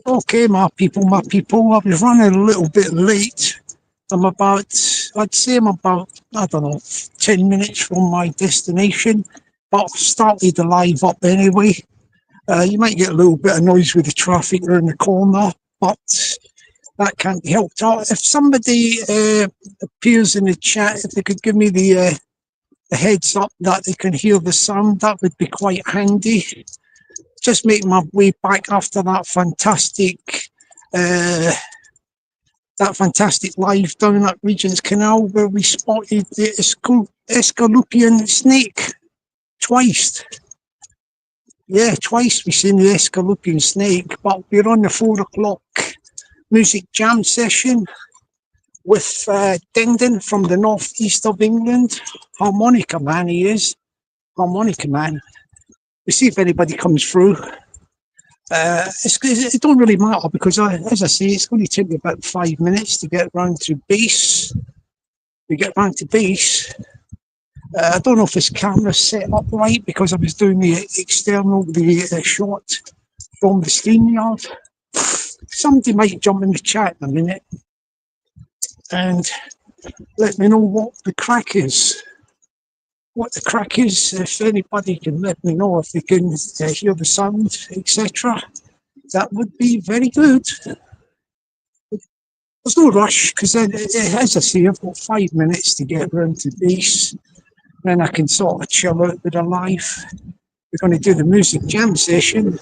Okay, my people, I was running a little bit late. I'd say I'm about, I don't know, 10 minutes from my destination, but I've started the live up anyway. You might get a little bit of noise with the traffic around the corner, but that can't be helped out. If somebody appears in the chat, if they could give me the heads up that they can hear the sound, that would be quite handy. Just making my way back after that fantastic live down at Regent's Canal where we spotted the Escalopian snake twice. Yeah, twice we seen the Escalopian snake, but we're on the 4 o'clock music jam session with Dendon from the northeast of England. Harmonica man he is. Harmonica man. We see if anybody comes through. It don't really matter because, as I say, it's going to take me about 5 minutes to get round to base. We get round to base. I don't know if this camera's set up right because I was doing the shot from the StreamYard. Somebody might jump in the chat in a minute and let me know what the crack is. If anybody can let me know if they can hear the sound, etc. That would be very good. There's no rush because, as I say, I've got 5 minutes to get round to base. Then I can sort of chill out with the live. We're going to do the music jam session.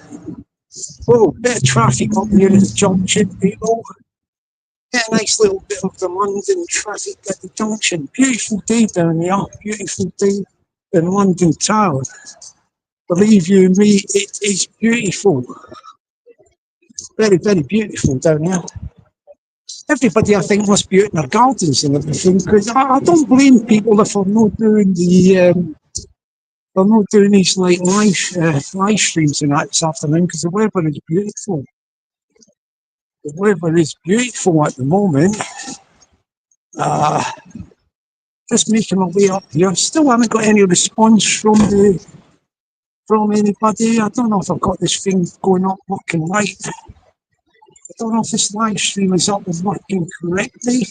Oh, bit of traffic up near the junction, people. Get a nice little bit of the London traffic at the junction. Beautiful day down here. Beautiful day in London town. Believe you me, it is beautiful. Very, very beautiful down here. Everybody, I think, must be out in their gardens and everything, because I don't blame people if they're not doing these like live streams and that this afternoon, because the weather is beautiful. The weather is beautiful at the moment. Just making my way up here. Still haven't got any response from anybody. I don't know if I've got this thing going up working right. I don't know if this live stream is up and working correctly.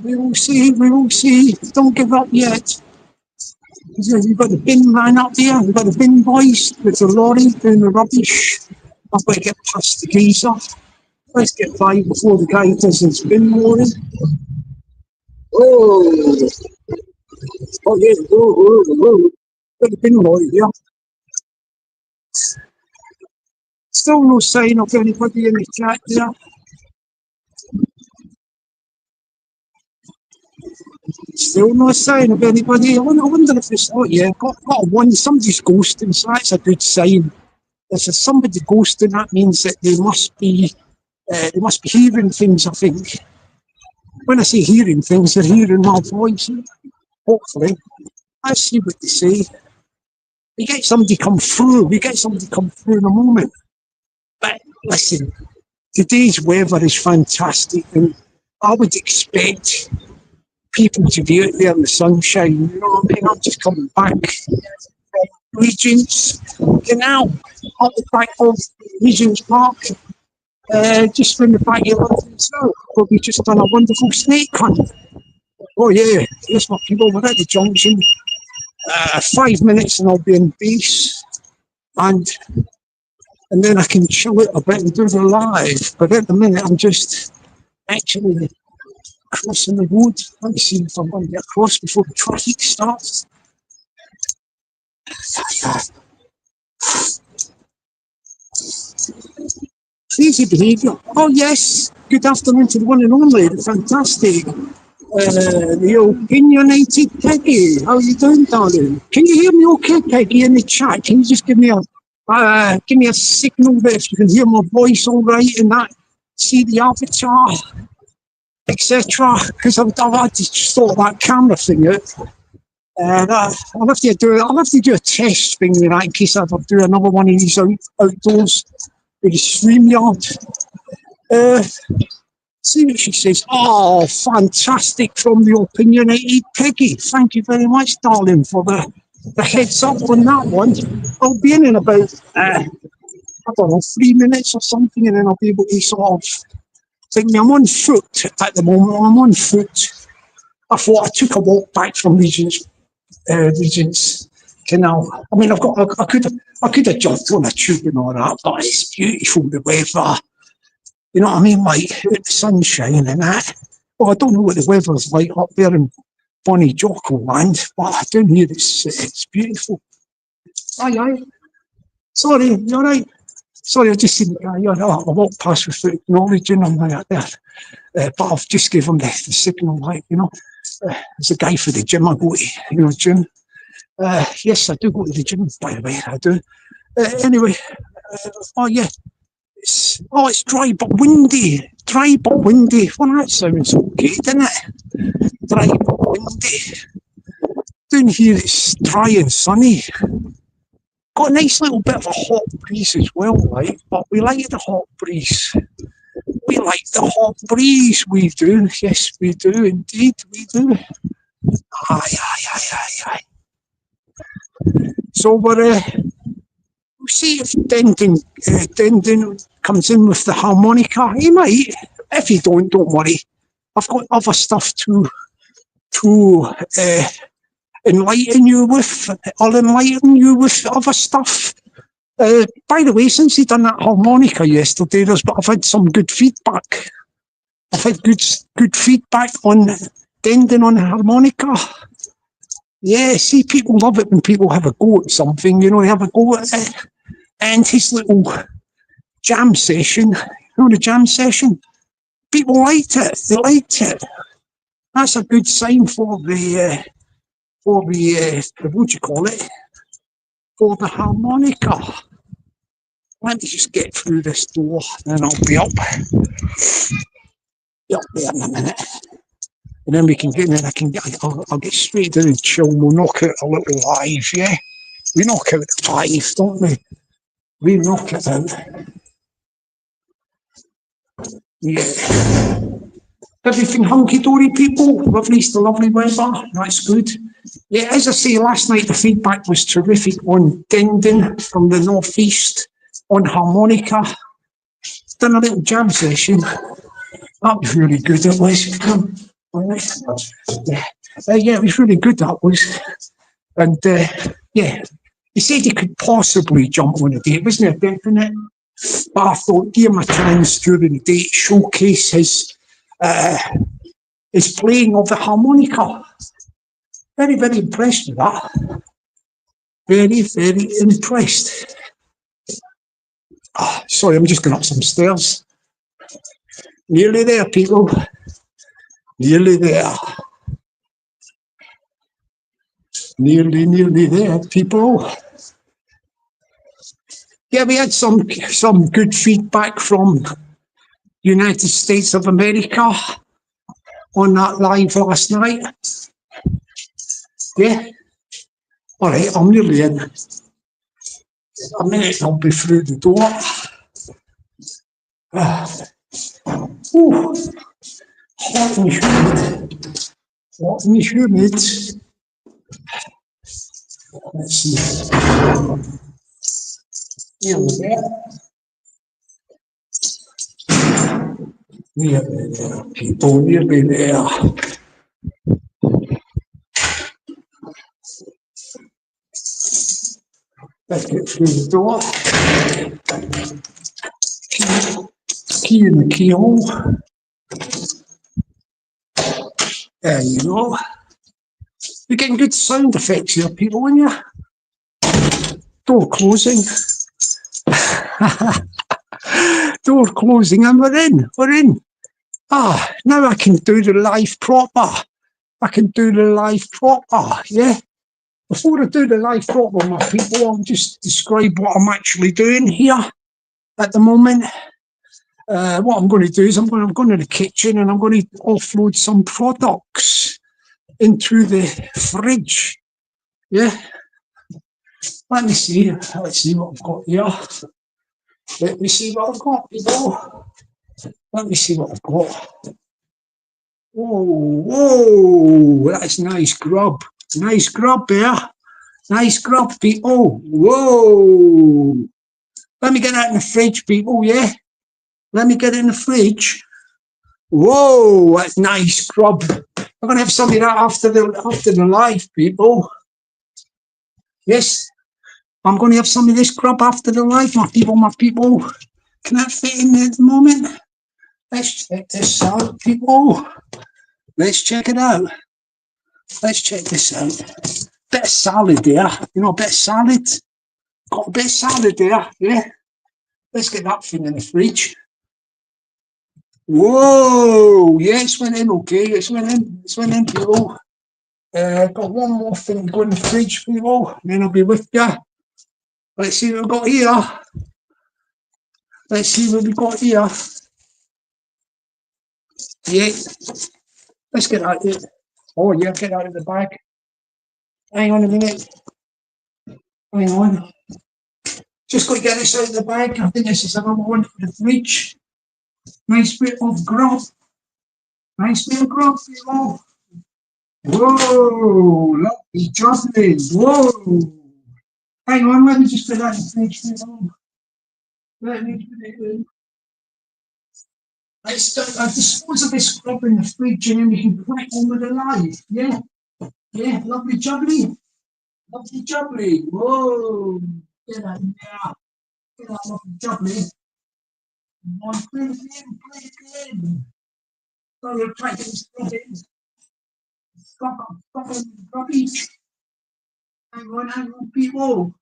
We will see. Don't give up yet. We've got the bin man up there. We've got the bin boys with the lorry doing the rubbish. I've got to get past the geezer. Let's get by before the guy does his bin loading. Oh yeah, got the bin lorry here. Still no sign of anybody in the chat there. Still no sign of anybody. I wonder if it's, oh yeah, got one, somebody's ghosting, so that's a good sign. If there's somebody ghosting, that means that they must be hearing things, I think. When I say hearing things, they're hearing my voice, hopefully. Let's see what they say. We get somebody come through in a moment. But listen, today's weather is fantastic, and I would expect people to be out there in the sunshine. You know what I mean? I'm just coming back from Regent's Canal, up the back of Regent's Park, just from the back of London South, where we just done a wonderful snake hunt. Oh yeah, yes, my people, we're at the junction. 5 minutes and I'll be in base, and then I can chill it a bit and do the live. But at the minute, I'm just actually crossing the road. Let me see if I'm going to get across before the traffic starts. Crazy behaviour. Oh yes, good afternoon to the one and only, the fantastic, the opinionated Peggy. How are you doing, darling? Can you hear me okay, Peggy, in the chat? Can you just give me a signal that if you can hear my voice all right and that, see the avatar, etc. Because I've had to sort that camera thing out. I'll have to do a test thing with that in case I ever do another one of these outdoors with the StreamYard. See what she says. Oh, fantastic from the opinionated Peggy. Thank you very much, darling, for the the heads up on that one. I'll be in about, I don't know, 3 minutes or something, and then I'll be able to sort of think me. I'm on foot at the moment. I'm on foot. I thought I took a walk back from Regent's Canal. I mean, I could have jumped on a tube and all that, but it's beautiful, the weather. You know what I mean? Like, the sunshine and that. Well, I don't know what the weather's like up there in Bonnie Jocko land, but down here it's beautiful. Aye, aye. Sorry, you alright? Sorry, I just seen the guy. I walked past with the acknowledging him like that. But I've just given him the signal, like, there's a guy for the gym I go to, gym. Yes, I do go to the gym, by the way, I do. Anyway, oh yeah, it's dry but windy. Dry but windy. Well, that sounds okay, doesn't it? Dry but windy. Down here it's dry and sunny. Got a nice little bit of a hot breeze as well, like, but we like the hot breeze. We like the hot breeze, we do. Yes, we do, indeed, we do. Aye. So we'll see if Dendon comes in with the harmonica. He might. If he don't worry. I've got other stuff to enlighten you with. I'll enlighten you with other stuff. By the way, since he done that harmonica yesterday, I've had some good feedback. I've had good feedback on Dendon on the harmonica. Yeah, see, people love it when people have a go at something, they have a go at it. And his little jam session, the jam session, people liked it. They liked it. That's a good sign for the what do you call it? For the harmonica. Let me just get through this door, and I'll be up. Be up there in a minute. And then we can get in, and I'll get straight down and chill. We'll knock out a little live, yeah? We knock out the live, don't we? We knock it out. Yeah. Everything hunky-dory, people. Lovely weather. That's good. Yeah, as I say, last night the feedback was terrific on Dendon from the northeast on harmonica. Done a little jam session. That was really good, it was. Yeah, it was really good, that was. And yeah, he said he could possibly jump on a day. It wasn't a definite. But I thought, give him a chance during the day to showcase his playing of the harmonica. Very, very impressed with that. Very, very impressed. Sorry, I'm just going up some stairs. Nearly there, people. Nearly there. Nearly there, people. Yeah, we had some good feedback from United States of America on that live last night. Yeah. All right, I'm nearly in. A minute, I'll be through the door. Hot and humid. Hot and humid. Let's see. Nearly there, people, nearly there. Let's get through the door. Key in the keyhole. There you go. You're getting good sound effects here, people, aren't you? Door closing. Door closing, and we're in. Now I can do the live proper. Yeah. Before I do the live proper, my people, I'll just describe what I'm actually doing here at the moment. What I'm going to do is I'm going to the kitchen, and I'm going to offload some products into the fridge. Yeah. Let's see what I've got here. Let me see what I've got, people. Let me see what I've got. Whoa, that's nice grub. Nice grub there. Nice grub, people. Whoa. Let me get that in the fridge, people, yeah? Let me get it in the fridge. Whoa, that's nice grub. I'm going to have some of that after the live, people. Yes, I'm going to have some of this grub after the live, my people, my people. Can that fit in there at the moment? Let's check this out, people. Let's check it out. Let's check this out. Bit of salad there. You know, a bit of salad. Got a bit of salad there, yeah? Let's get that thing in the fridge. Whoa! Yeah, it's went in okay. It's went in, people. Got one more thing to go in the fridge, people. And then I'll be with you. Let's see what we've got here. Let's see what we've got here. Yeah. Let's get that here. Oh, yeah, get that in the bag. Hang on a minute. Hang on. Just got to get this out of the bag. I think this is another one for the fridge. Nice bit of grub. Nice bit of grub, people. Whoa, lovely chocolate. Whoa. Hang on, let me just put that in the fridge, people. Let me put it in. I dispose of this grub in the fridge and then we can crack on with the live. Yeah, yeah, lovely jubbly. Lovely jubbly. Whoa. Get that in there. Get that lovely jubbly. One, put it in. So you're trying to stop it. Stop it, grubby. Hang on, people.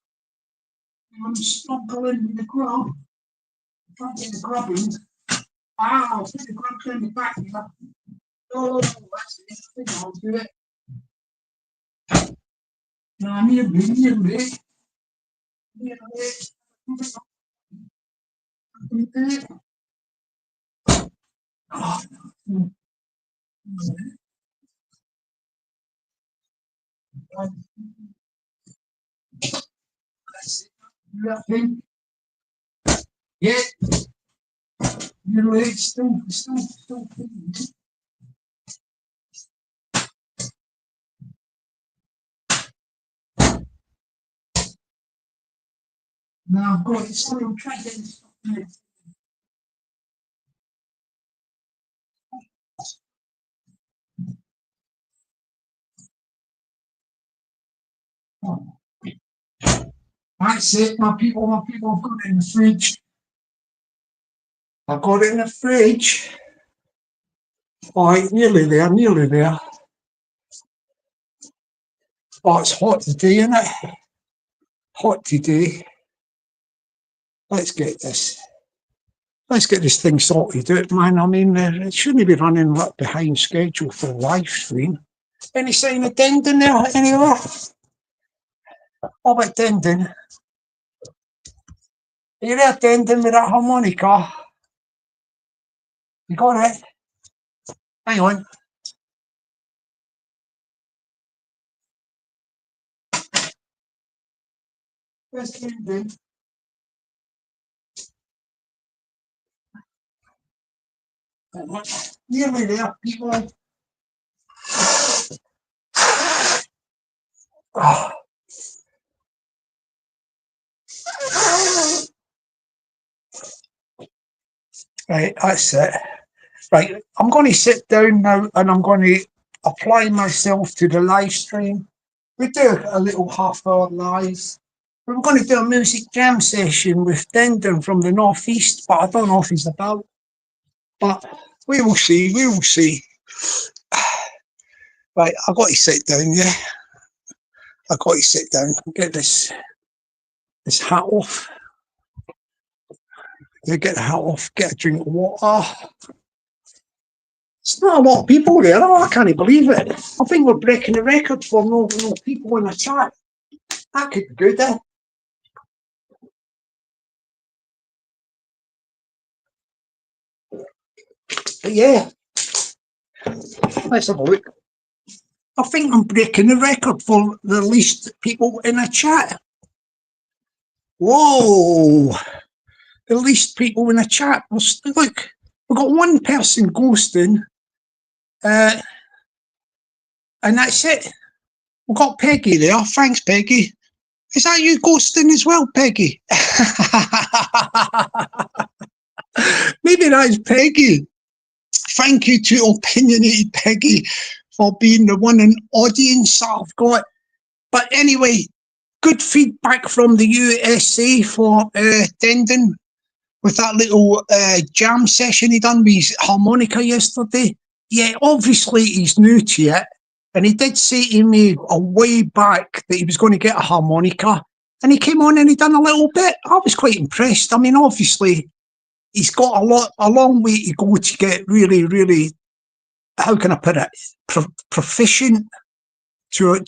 I'm struggling with the grub. I'm trying to get the grub in. Ow, put the grub in the back. Oh, that's it. I'll do it. No, nearly. Oh, that's it. Yeah, nearly. Still. Now I've got it. Sorry, I'm trying to get this. Oh, that's it, my people, I've got it in the fridge. I've got it in the fridge. All right, nearly there. Oh, it's hot today, isn't it? Hot today. Let's get this. Let's get this thing sorted out, man. I mean, it shouldn't be running behind schedule for the live stream. Any sign of Dendon there anywhere? What about Dendon? Are you there, Dendon, with that harmonica? You got it? Hang on. Where's Dendon? Nearly there, people. Oh. Right, that's it. Right, I'm going to sit down now and I'm going to apply myself to the live stream. We do a little half-hour live. We're going to do a music jam session with Dendon from the northeast, but I don't know if he's about. But we will see. Right, I've got to sit down, yeah. I've got to sit down and get this hat off. Get the hat off, get a drink of water. It's not a lot of people there. Oh, I can't believe it. I think we're breaking the record for no people in the chat. That could be good, eh? But yeah, let's have a look. I think I'm breaking the record for the least people in the chat. Whoa! The least people in the chat. Look, we've got one person ghosting, and that's it. We've got Peggy there. Thanks, Peggy. Is that you ghosting as well, Peggy? Maybe that's Peggy. Thank you to Opinionated Peggy for being the one in audience that I've got. But anyway, good feedback from the USA for Dendon with that little jam session he done with his harmonica yesterday. Yeah, obviously he's new to it. And he did say to me a way back that he was going to get a harmonica. And he came on and he done a little bit. I was quite impressed. I mean, obviously, he's got a long way to go to get really, really, how can I put it, proficient to a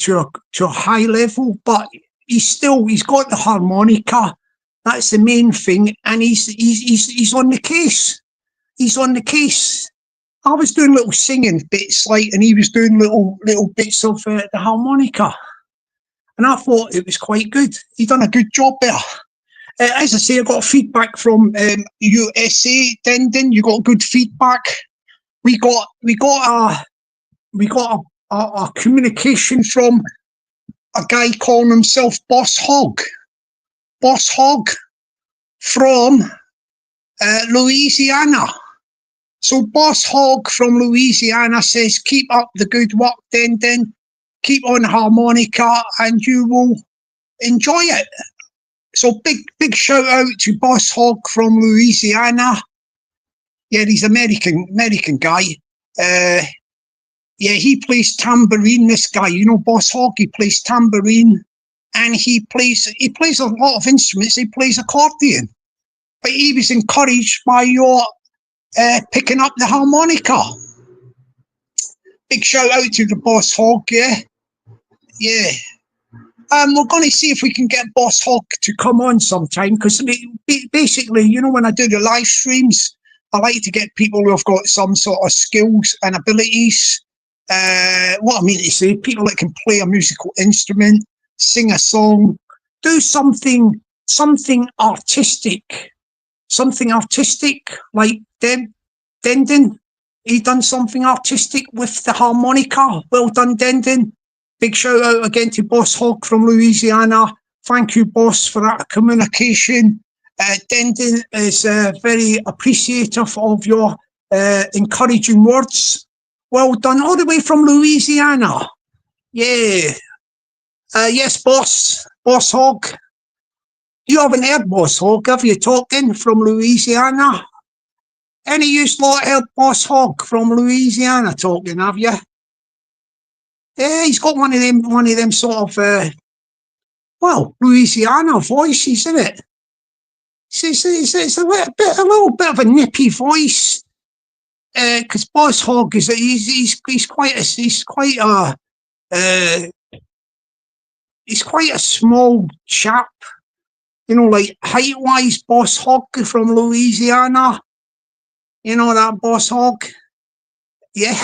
high level. But he's got the harmonica. That's the main thing. And he's on the case. He's on the case. I was doing little singing bits, and he was doing little bits of the harmonica. And I thought it was quite good. He done a good job there. As I say, I got feedback from USA, Dendon. You got good feedback. We got a communication from a guy calling himself Boss Hog. Boss Hog from Louisiana. So Boss Hog from Louisiana says, keep up the good work, Dendon. Keep on harmonica and you will enjoy it. So big shout out to Boss Hog from Louisiana. Yeah, he's American guy. Yeah, he plays tambourine, this guy. You know, Boss Hog, he plays tambourine and he plays a lot of instruments. He plays accordion. But he was encouraged by your picking up the harmonica. Big shout out to the Boss Hog, yeah. Yeah. We're going to see if we can get Boss Hog to come on sometime, because basically, you know, when I do the live streams, I like to get people who have got some sort of skills and abilities. What I mean to say, people that can play a musical instrument, sing a song, do something artistic. Something artistic, like Dendon. He done something artistic with the harmonica. Well done, Dendon. Big shout out again to Boss Hog from Louisiana. Thank you, Boss, for that communication. Dendon is very appreciative of your encouraging words. Well done, all the way from Louisiana. Yeah. Yes, Boss Hog. You haven't heard Boss Hog, have you, talking from Louisiana? Any use lot heard Boss Hog from Louisiana talking, have you? Yeah, he's got one of them sort of, Louisiana voice, isn't it? It's a little bit of a nippy voice. Because Boss Hog he's quite a small chap. You know, like height-wise, Boss Hog from Louisiana. You know that Boss Hog? Yeah.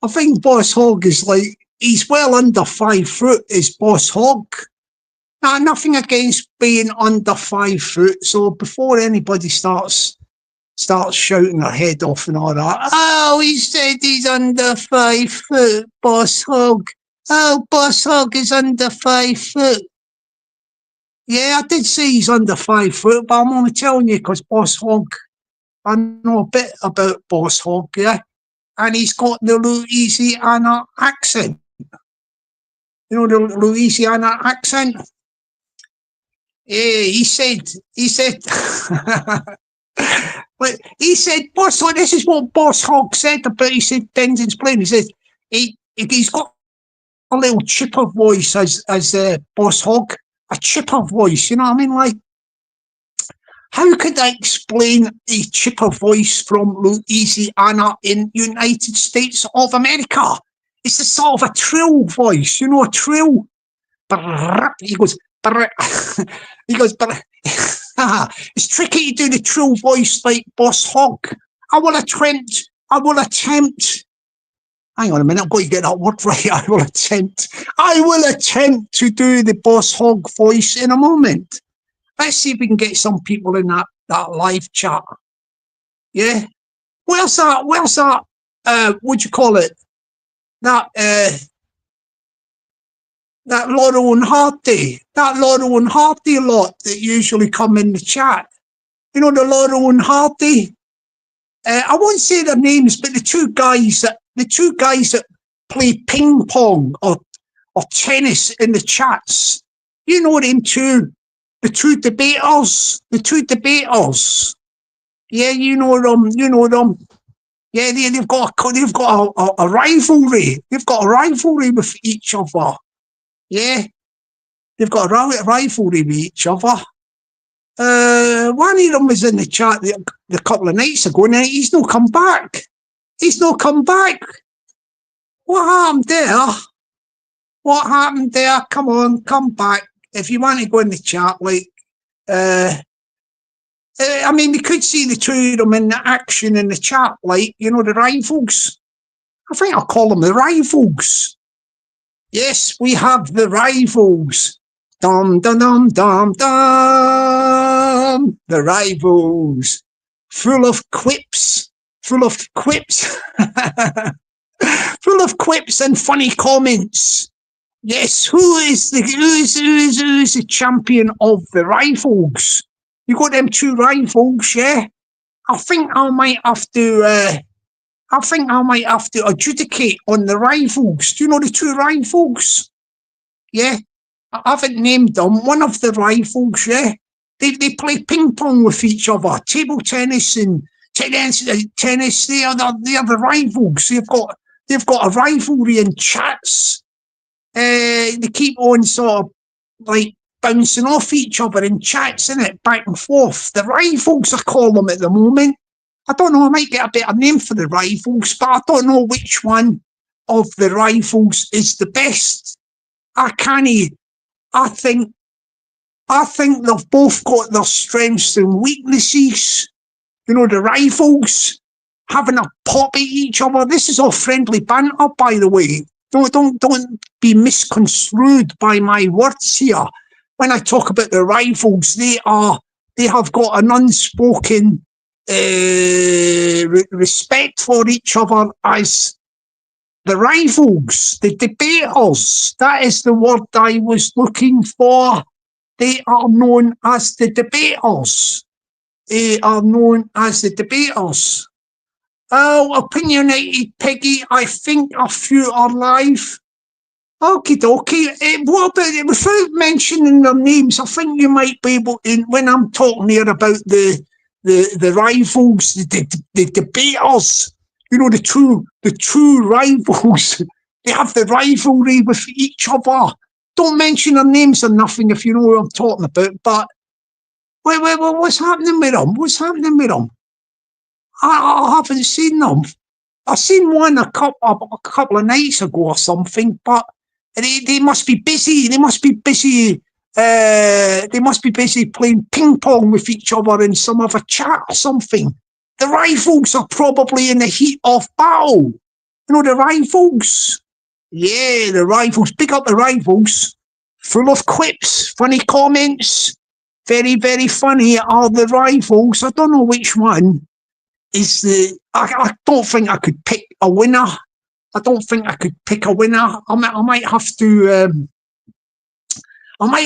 I think Boss Hog is he's well under 5 foot, is Boss Hog. Now, nothing against being under 5 foot, so before anybody starts shouting their head off and all that, oh, he said he's under 5 foot, Boss Hog. Oh, Boss Hog is under 5 foot. Yeah, I did say he's under 5 foot, but I'm only telling you because Boss Hog, I know a bit about Boss Hog, yeah? And he's got the Louisiana accent. You know the Louisiana accent? Yeah, he said, but he said, Boss Hog, this is what Boss Hog said about, he said, Dendon's playing. He said, he's got a little chipper voice as Boss Hog, a chipper voice, you know what I mean? Like, how could I explain a chipper voice from Louisiana in United States of America? It's a sort of a trill voice, you know, a trill. He goes, it's tricky to do the trill voice like Boss Hog. I will attempt. Hang on a minute, I've got to get that word right. I will attempt to do the Boss Hog voice in a moment. Let's see if we can get some people in that live chat. Yeah? Where's that, what do you call it? that that Laurel and Hardy, lot that usually come in the chat. You know, the Laurel and Hardy. I won't say their names, but the two guys that play ping pong or tennis in the chats. You know them two, the two debaters. Yeah, you know them. Yeah, they've got a rivalry. They've got a rivalry with each other. Yeah, they've got a rivalry with each other. One of them was in the chat the couple of nights ago, and he's not come back. What happened there? Come on, come back. If you want to go in the chat, like, I mean, we could see the two of them in the action in the chat, like, you know, the rivals. I think I'll call them the rivals. Yes, we have the rivals. Dum, dum, dum, dum, dum. The rivals. Full of quips. Full of quips and funny comments. Yes, who is the champion of the rivals? You got them two rivals, yeah? I think I might have to adjudicate on the rivals. Do you know the two rivals? Yeah, I haven't named them. One of the rivals, yeah. They play ping pong with each other, table tennis and tennis. They are the rivals. They've got a rivalry in chats. They keep on sort of like bouncing off each other in chats, innit? Back and forth. The rivals, I call them at the moment. I don't know, I might get a better name for the rivals, but I don't know which one of the rivals is the best. I think they've both got their strengths and weaknesses. You know, the rivals having a pop at each other. This is all friendly banter, by the way. Don't be misconstrued by my words here. When I talk about the rivals, they have got an unspoken respect for each other as the rivals, the debaters. That is the word I was looking for. They are known as the debaters. Oh, opinionated Peggy, I think a few are live. Okie dokie. What about it? Without mentioning their names, I think you might be able to, when I'm talking here about the rivals, the debaters, you know, the two rivals, they have the rivalry with each other. Don't mention their names or nothing if you know what I'm talking about, but what's happening with them? I haven't seen them. I seen one a couple of nights ago or something, but they must be busy. They must be busy playing ping pong with each other in some other chat or something. The rivals are probably in the heat of battle. You know, the rivals. Yeah, the rivals. Pick up the rivals. Full of quips, funny comments. Very, very funny are the rivals. I don't know which one is the. I don't think I could pick a winner. I might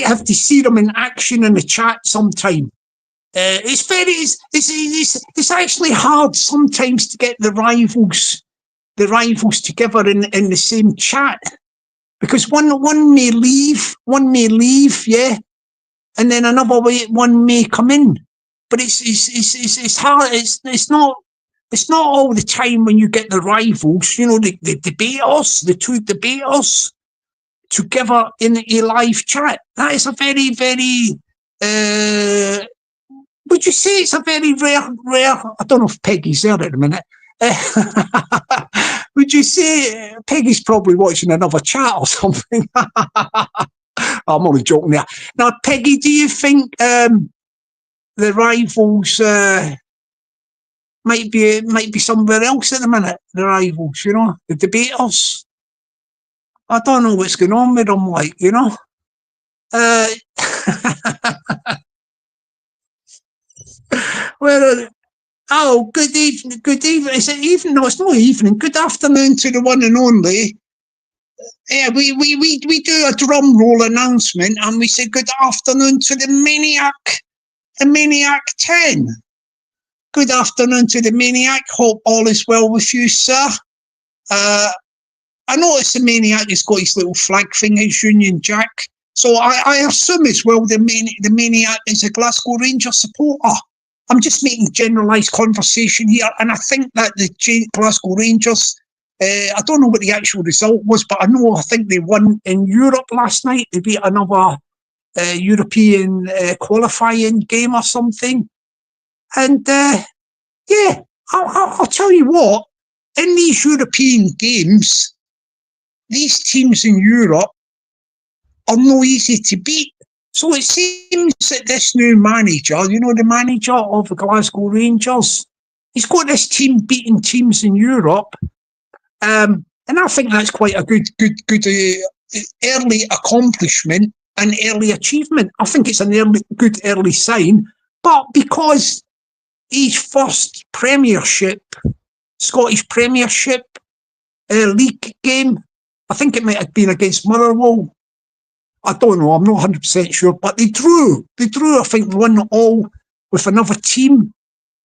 have to see them in action in the chat sometime. It's actually hard sometimes to get the rivals together in the same chat, because one may leave, yeah, and then another one may come in. But it's hard. It's not all the time when you get the rivals, you know, the debaters, the two debaters together in a live chat. That is a very, very, would you say it's a very rare, I don't know if Peggy's there at the minute. Would you say Peggy's probably watching another chat or something? I'm only joking there. Now, Peggy, do you think the rivals might be somewhere else at the minute? The rivals, you know, the debaters. I don't know what's going on with them, like, you know. Well, oh, good evening. Is it evening? No, it's not evening. Good afternoon to the one and only Yeah, we do a drum roll announcement and we say good afternoon to the Maniac 10. Good afternoon to the Maniac. Hope all is well with you, sir. I noticed the Maniac has got his little flag thing, his Union Jack. So I assume as well the Maniac is a Glasgow Rangers supporter. I'm just making generalised conversation here, and I think that the Glasgow Rangers, I don't know what the actual result was, but I think they won in Europe last night. They beat another European qualifying game or something. And yeah, I'll tell you what, in these European games, these teams in Europe are no easy to beat. So it seems that this new manager, the manager of the Glasgow Rangers, he's got this team beating teams in Europe. And I think that's quite a good early accomplishment and early achievement. I think it's a good early sign. But because his first Scottish Premiership league game, I think it might have been against Motherwell. I don't know, I'm not 100% sure, but they drew, I think 1-1 with another team.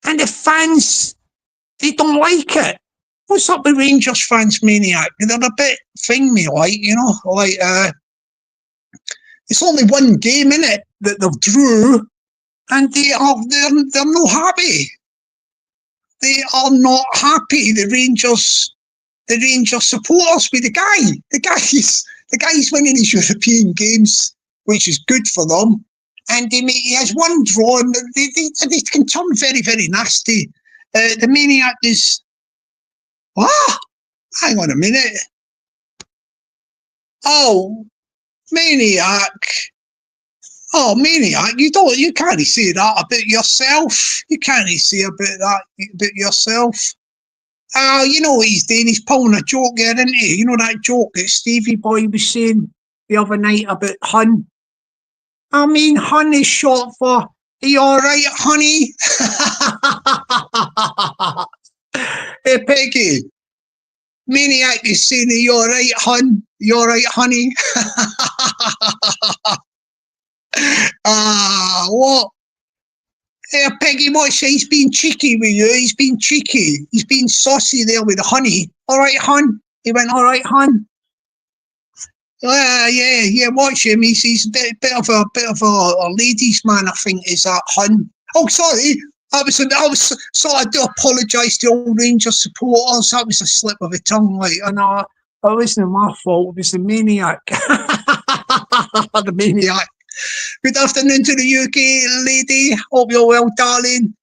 And the fans, they don't like it. What's up with Rangers fans, Maniac? They're a bit thingy, it's only one game, innit, that they've drew, and they're not happy. They are not happy, the Rangers supporters with the guy. The guy's winning his European games, which is good for them. And he has one draw, and they can turn very, very nasty. The Maniac is... What? Hang on a minute. Oh, Maniac. Oh, Maniac, you can't say that about yourself. You can't say about yourself. You know what he's doing? He's pulling a joke there, isn't he? You know that joke that Stevie Boy was saying the other night about Hun? I mean, Hun is short for, are you all right, honey? Hey, Peggy. Maniac is saying, are you all right, Hun? You all right, honey? What? Hey, Peggy, what's that? He's been cheeky with you. He's been cheeky. He's been saucy there with the honey. All right, Hun? He went, all right, Hun? Yeah, watch him. He's a bit of a ladies' man, I think, is that Hun. Oh, sorry. I do apologise to all Rangers supporters. That was a slip of the tongue, and it wasn't my fault. It was the Maniac. The Maniac. Good afternoon to the UK lady. Hope you're well, darling.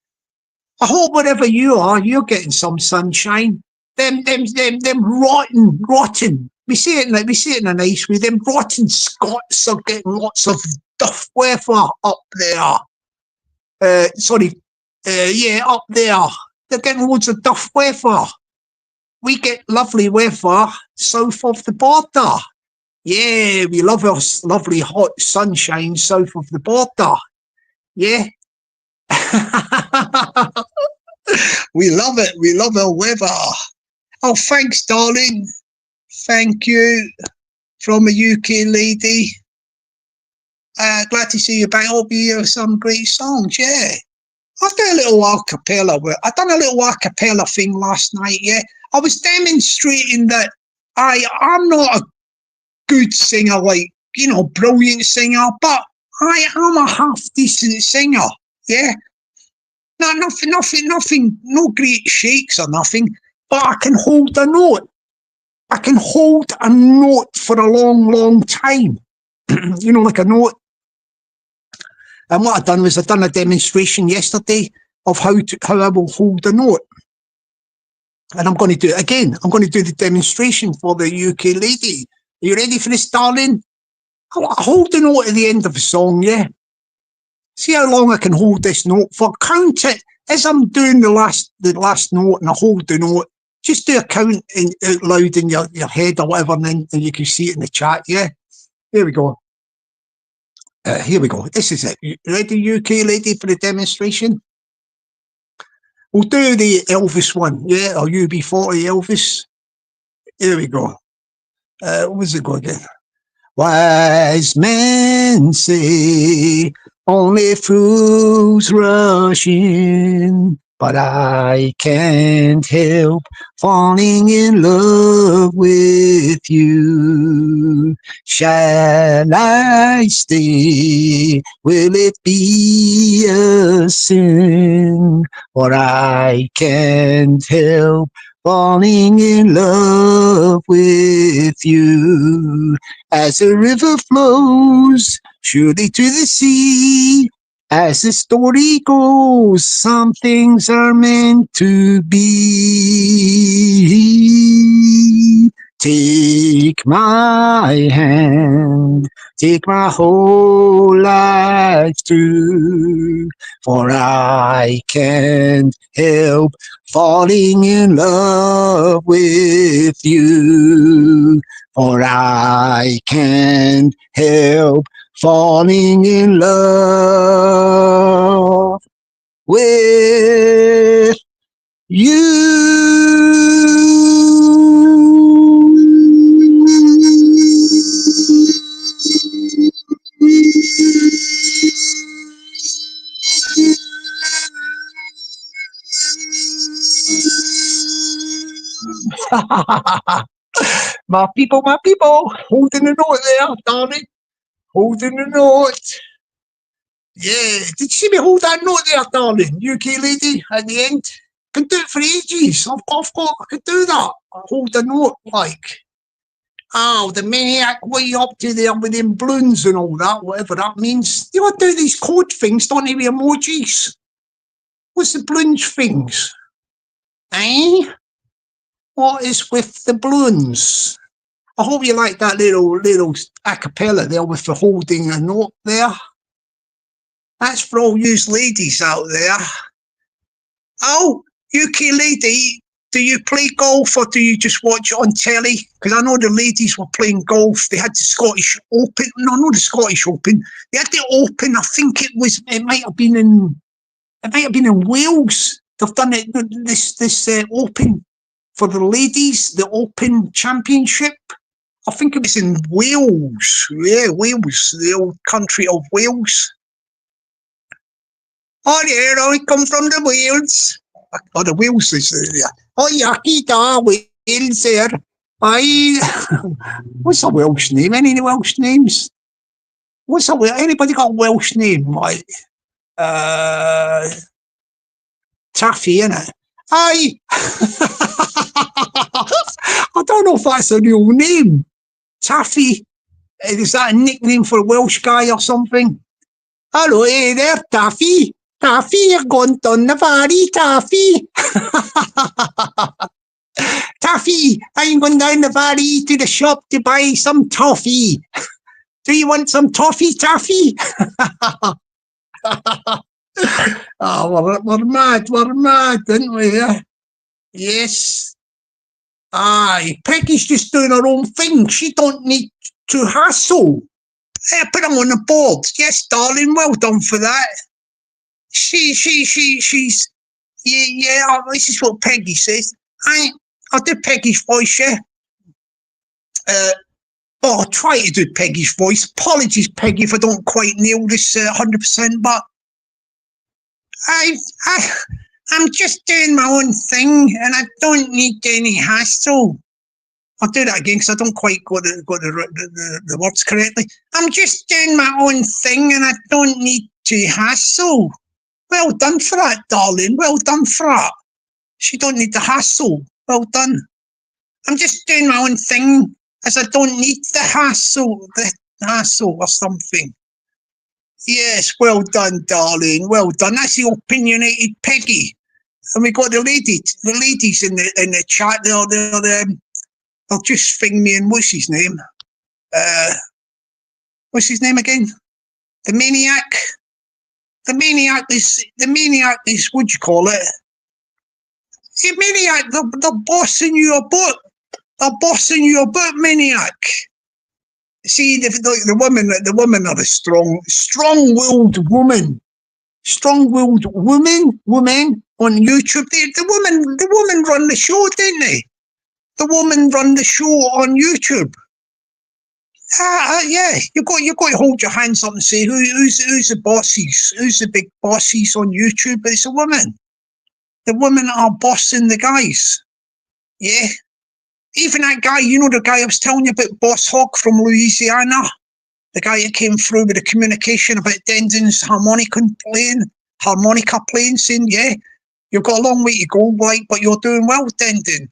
I hope wherever you are, you're getting some sunshine. Them rotten. We say it in a nice way. Them rotten Scots are getting lots of duff weather up there. Up there. They're getting loads of duff weather. We get lovely weather south of the border. Yeah, we love our lovely hot sunshine south of the border. Yeah. We love it. We love our weather. Oh, thanks, darling. Thank you from a UK lady. Glad to see you back. Hope you hear some great songs. Yeah. I've done a little a cappella. I done a little a cappella thing last night. Yeah. I was demonstrating that I'm not a good singer, brilliant singer, but I am a half decent singer. Yeah. No, nothing, no great shakes or nothing, but I can hold a note. I can hold a note for a long, long time. Like a note. And what I done a demonstration yesterday of how I will hold a note. And I'm going to do it again. I'm going to do the demonstration for the UK lady. Are you ready for this, darling? I'll hold the note at the end of the song, yeah? See how long I can hold this note for. Count it as I'm doing the last note, and I hold the note. Just do a count out loud in your head or whatever, and then you can see it in the chat, yeah? Here we go. Here we go. This is it. You ready, UK lady, for the demonstration? We'll do the Elvis one, yeah? Or UB40 Elvis. Here we go. What was it go again? Wise men say only fools rush in, but I can't help falling in love with you. Shall I stay? Will it be a sin? For I can't help falling in love with you. As the river flows surely to the sea, as the story goes, some things are meant to be. Take my hand, take my whole life too, for I can't help falling in love with you. For I can't help falling in love with you. My people, holding the note there, darling. Holding the note. Yeah, did you see me hold that note there, darling? UK lady at the end. I can do it for ages. I can do that. Hold the note like. Oh, the maniac, what are you up to there with them balloons and all that, whatever that means? You want to do these code things, don't you, with emojis? What's the balloons things? Eh? What is with the balloons? I hope you like that little a cappella there with the holding a note there. That's for all you ladies out there. Oh, UK lady, do you play golf or do you just watch it on telly? Because I know the ladies were playing golf. They had the Scottish Open. No, not the Scottish Open. They had the Open. I think it might have been in Wales. They've done it this Open for the ladies, the Open Championship. I think it was in Wales. Yeah, Wales, the old country of Wales. Oh, yeah, I come from the Wales. Oh, the Wales is there. Oh, yucky da, Wales there. What's a Welsh name? Any Welsh names? Anybody got a Welsh name? Like, Taffy, innit? I don't know if that's a real name. Taffy. Is that a nickname for a Welsh guy or something? Hello, hey there, Taffy. Taffy, you're going down the valley, Taffy. Taffy, I'm going down the valley to the shop to buy some toffee. Do you want some toffee, Taffy? Oh, we're mad, didn't we? Yes. Aye, Peggy's just doing her own thing. She don't need to hassle. Put them on the board. Yes, darling, well done for that. She's yeah, this is what Peggy says. I'll do Peggy's voice, yeah. I'll try to do Peggy's voice. Apologies, Peggy, if I don't quite nail this 100%, but I'm just doing my own thing, and I don't need any hassle. I'll do that again because I don't quite got the words correctly. I'm just doing my own thing, and I don't need to hassle. Well done for that, darling. Well done for that. She don't need the hassle. Well done. I'm just doing my own thing, as I don't need the hassle or something. Yes, well done, darling. Well done. That's the opinionated Peggy. And we got the ladies in the chat. They'll just thing me and what's his name? What's his name again? The maniac. The maniac is what do you call it? The maniac. They're bossing you about. They're bossing you about, maniac. See, the women are a strong-willed woman. Strong-willed women on YouTube. The women run the show, didn't they? The women run the show on YouTube. Yeah, you got to hold your hands up and say who's the bosses, who's the big bosses on YouTube. But it's a woman. The women are bossing the guys. Yeah, even that guy, the guy I was telling you about, Boss Hog from Louisiana, the guy that came through with the communication about Dendon's harmonica playing, saying, yeah, you've got a long way to go, like, but you're doing well, Dendon.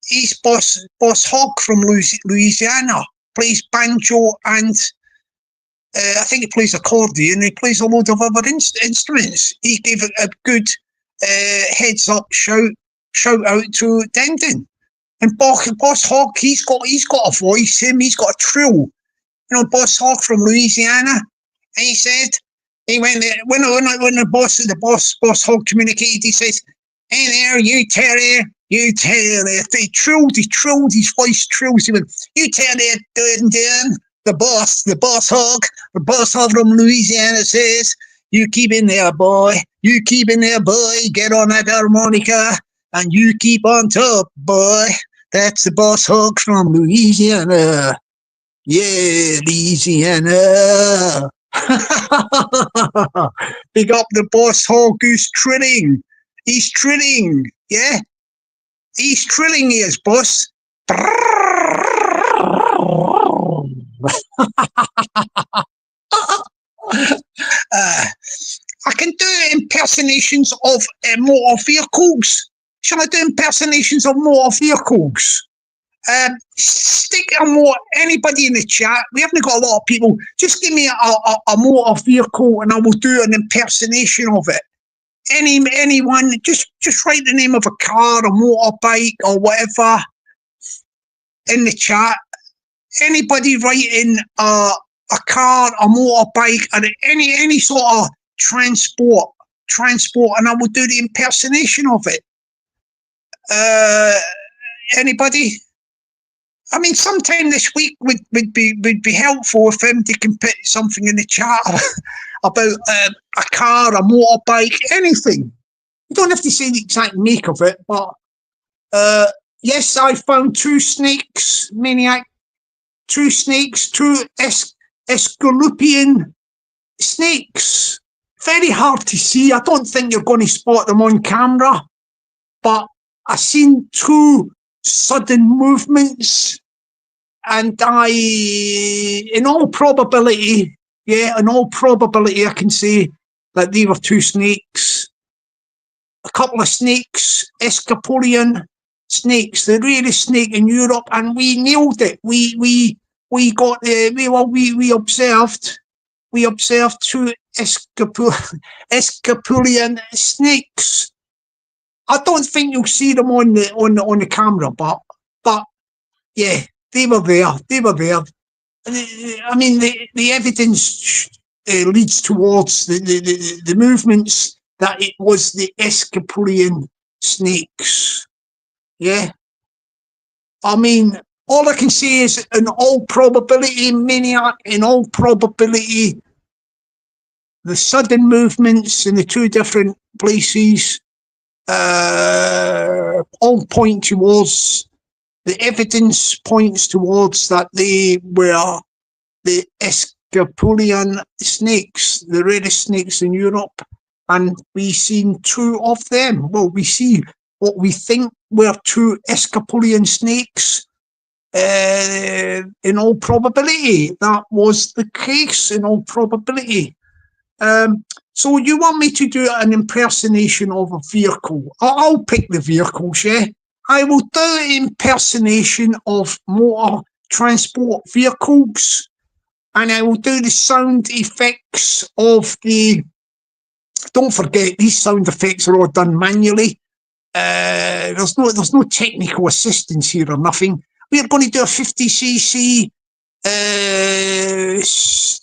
He's Boss Hog from Louisiana, plays banjo and I think he plays accordion. He plays a load of other instruments. He gave a good heads up shout out to Dendon. And Boss Hog, he's got a voice. He's got a trill. Boss Hog from Louisiana. And he said, when the boss Hog communicated, he says, "Hey there, you terrier, you terrier." He trilled his voice trills. He went, "You terrier, Dendon. The boss Hog from Louisiana says, you keep in there, boy. You keep in there, boy. Get on that harmonica and you keep on top, boy. That's the Boss Hog from Louisiana. Yeah, Louisiana." Big up the Boss Hog who's trilling. He's trilling, yeah? He's trilling, he is, boss. I can do impersonations of motor vehicles. Shall I do impersonations of motor vehicles? Stick anybody in the chat. We haven't got a lot of people. Just give me a motor vehicle and I will do an impersonation of it. Anyone, just write the name of a car, a motorbike, or whatever in the chat. Anybody writing a car, a motorbike, or any sort of transport, and I will do the impersonation of it. Anybody? I mean, sometime this week would be helpful if anybody can put something in the chat about a car, a motorbike, anything. You don't have to say the exact make of it, but yes, I found two snakes, Maniac. Two snakes, two Escalopian snakes. Very hard to see. I don't think you're going to spot them on camera, but I seen two sudden movements, and in all probability, I can say that they were two snakes. A couple of snakes, Escalopian snakes, the rarest snake in Europe, and we nailed it. We observed two Escalopian snakes. I don't think you'll see them on the camera, but yeah, they were there. I mean, the evidence leads towards the movements that it was the Escalopian snakes. Yeah. I mean, all I can say is, in all probability, Maniac, in all probability, the sudden movements in the two different places all point towards, the evidence points towards that they were the Escalopian snakes, the rarest snakes in Europe, and we seen two of them. Well, we see what we think were two Escalopian snakes. In all probability, that was the case. In all probability. So you want me to do an impersonation of a vehicle? I'll pick the vehicles, yeah? I will do an impersonation of motor transport vehicles, and I will do the sound effects of the... Don't forget, these sound effects are all done manually. There's no technical assistance here or nothing. We're going to do a 50cc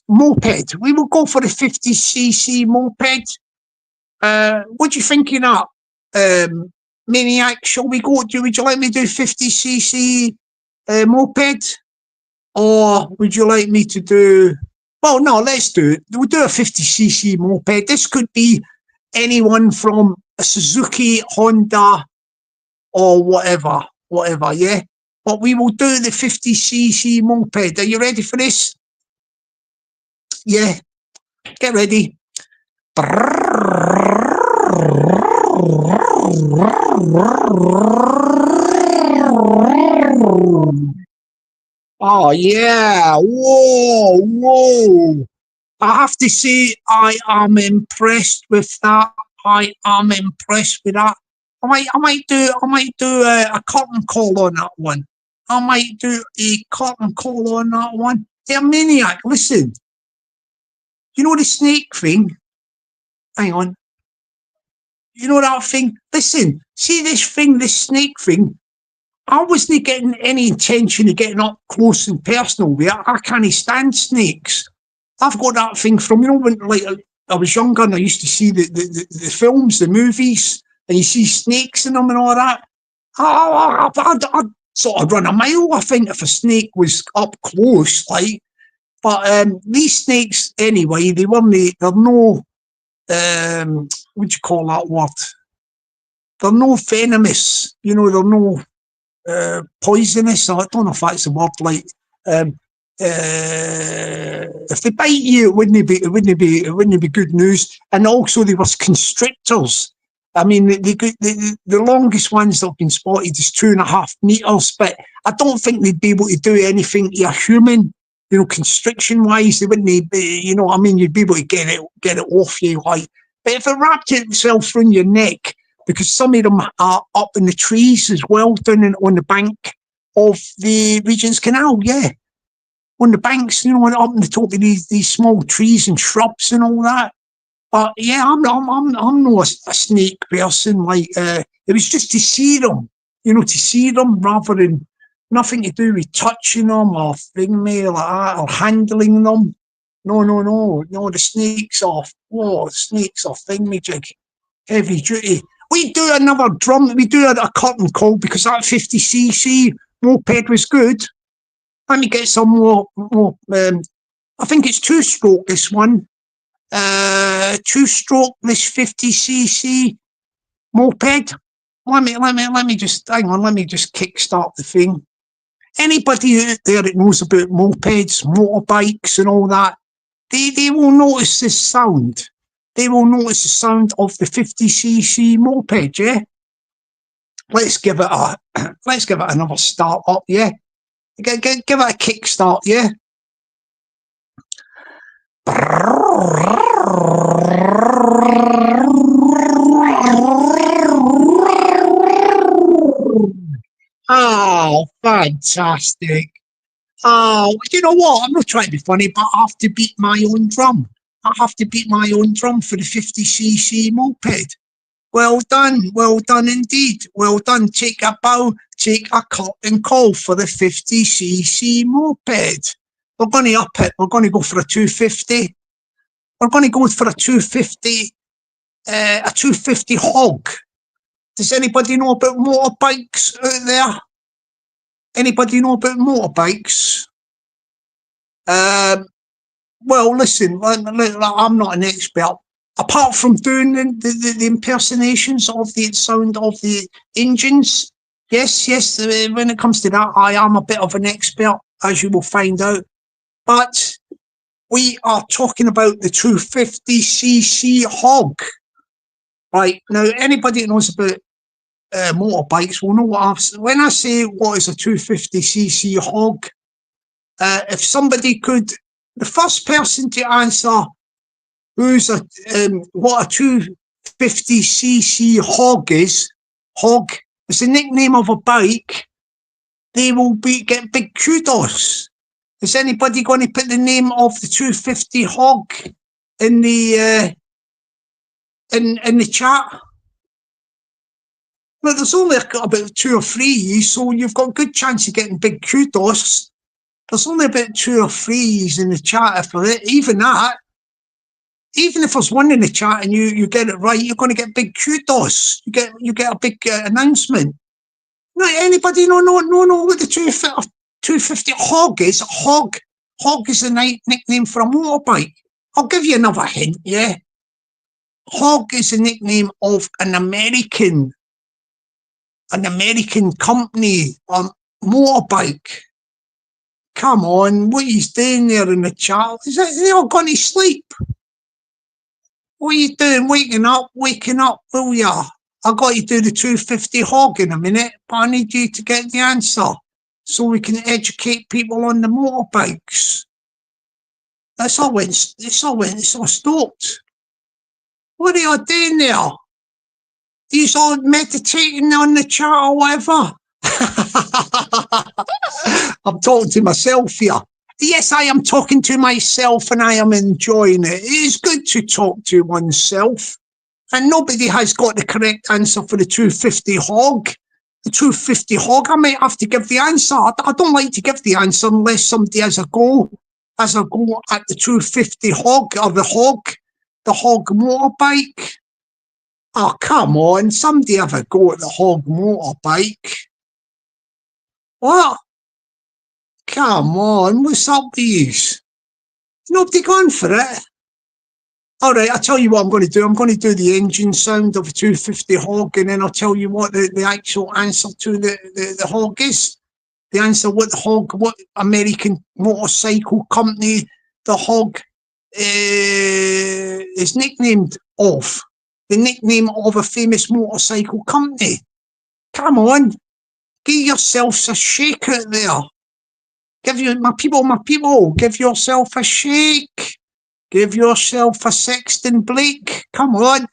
moped. We will go for a 50cc moped. What do you think of that, Maniac? Shall we go? Would you like me to do 50cc moped, or would you like me to do? Well, no, let's do it. We'll do a 50cc moped. This could be anyone from a Suzuki, Honda, or whatever. Yeah. but we will do the 50cc moped. Are you ready for this? Yeah, get ready. Oh yeah, whoa. I have to say, I am impressed with that. I am impressed with that. I might do a curtain call on that one. I might do a curtain call on that one. Hey, Maniac, listen. You know the snake thing? Hang on. You know that thing? Listen, see this thing, this snake thing? I wasn't getting any intention of getting up close and personal with it. I can't stand snakes. I've got that thing from, when I was younger and I used to see the films, the movies, and you see snakes in them and all that. I'd sort of run a mile, I think, if a snake was up close, like. But these snakes, anyway, they're no, what do you call that word? They're no venomous, they're no poisonous. I don't know if that's a word, like, if they bite you, it wouldn't be good news. And also, there was constrictors. I mean, the longest ones that have been spotted is 2.5 meters, but I don't think they'd be able to do anything to a human. Constriction wise, they wouldn't be. You'd be able to get it off you, like. But if it wrapped itself around your neck, because some of them are up in the trees as well, down on the bank of the Regent's Canal, yeah. On the banks, up on the top of these small trees and shrubs and all that. But yeah, I'm not a snake person. Like, it was just to see them, rather than nothing to do with touching them or thingy like that or handling them. No. The snakes are thingamajig, heavy duty. We do another drum. We do a curtain call because that 50cc moped was good. Let me get some more. I think it's 2-stroke. This one, 2-stroke. This 50cc moped. Let me just hang on. Let me just kickstart the thing. Anybody out there that knows about mopeds, motorbikes, and all that, they will notice this sound. They will notice the sound of the 50cc moped. Yeah. Let's give it another start up. Yeah. Give it a kickstart, yeah? Oh, fantastic. Oh, you know what? I'm not trying to be funny, but I have to beat my own drum. I have to beat my own drum for the 50cc moped. Well done indeed. Well done. Take a bow, take a curtain call for the 50cc moped. We're going to up it. We're going to go for a 250. We're going to go for a 250, a 250 hog. Does anybody know about motorbikes out there? Anybody know about motorbikes? Well, listen, I'm not an expert. Apart from doing the impersonations of the sound of the engines, yes, when it comes to that, I am a bit of an expert, as you will find out. But we are talking about the 250cc hog. Right, now, anybody that knows about motorbikes will know when I say what is a 250cc hog, if somebody could, the first person to answer what a 250cc hog is the nickname of a bike, they will get big kudos. Is anybody going to put the name of the 250 hog in the in the chat? Well, there's only about 2 or 3, so you've got a good chance of getting big kudos. There's only about 2 or 3 in the chat. Even that, even if there's 1 in the chat and you get it right, you're going to get big kudos. You get a big announcement. No, anybody know what the 250 hog is? Hog is a nickname for a motorbike. I'll give you another hint. Yeah, hog is a nickname of an American company. motorbike. Come on, what are you doing there in the chat? Is they all gone to sleep? What are you doing? Waking up, will ya? I got to do the 250 hog in a minute, but I need you to get the answer so we can educate people on the motorbikes. It's all stopped. What are you doing there? You all meditating on the chat or whatever? I'm talking to myself here. Yes, I am talking to myself and I am enjoying it. It is good to talk to oneself. And nobody has got the correct answer for the 250 hog. The 250 hog, I might have to give the answer. I don't like to give the answer unless somebody has a go at the 250 hog or the hog motorbike. Oh, come on, somebody have a go at the hog motorbike. What? Come on, what's up with you? Nobody gone for it? All right, I'll tell you what I'm going to do. I'm going to do the engine sound of a 250 hog, and then I'll tell you what the actual answer to the hog is. The answer what American motorcycle company the hog is nicknamed of. The nickname of a famous motorcycle company. Come on, give yourselves a shake out there. My people, give yourself a shake. Give yourself a Sexton Blake. Come on.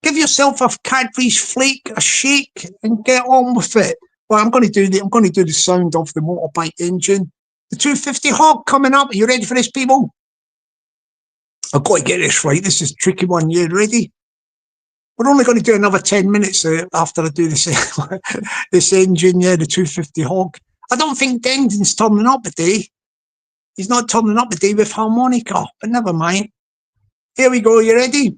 Give yourself a Cadbury's Flake, a shake, and get on with it. Well, I'm going to do the sound of the motorbike engine. The 250 hog coming up. Are you ready for this, people? I've got to get this right. This is a tricky one. You ready? We're only going to do another 10 minutes after I do this this engine, the 250 hog. I don't think the engine's turning up today. He's not turning up today with harmonica, but never mind. Here we go. You ready?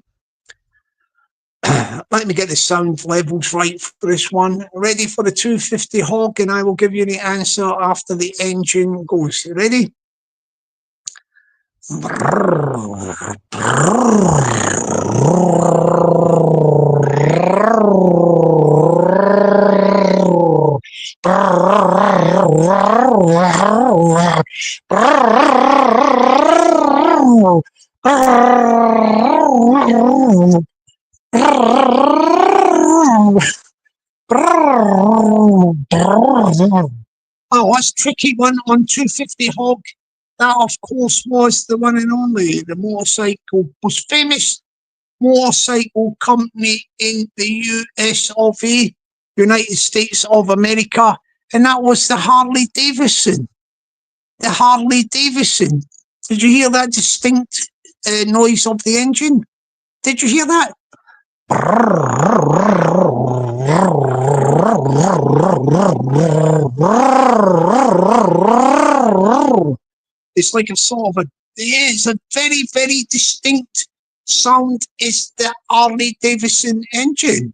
Let me get the sound levels right for this one. Ready for the 250 hog, and I will give you the answer after the engine goes. You ready? Oh, that's a tricky one on 250 hog. That, of course, was the one and only, the most famous motorcycle company in the US of A, United States of America, and that was the Harley Davidson. The Harley Davidson. Did you hear that distinct noise of the engine? Did you hear that? It's like a sort of it's a very, very distinct sound. Is the Harley Davidson engine.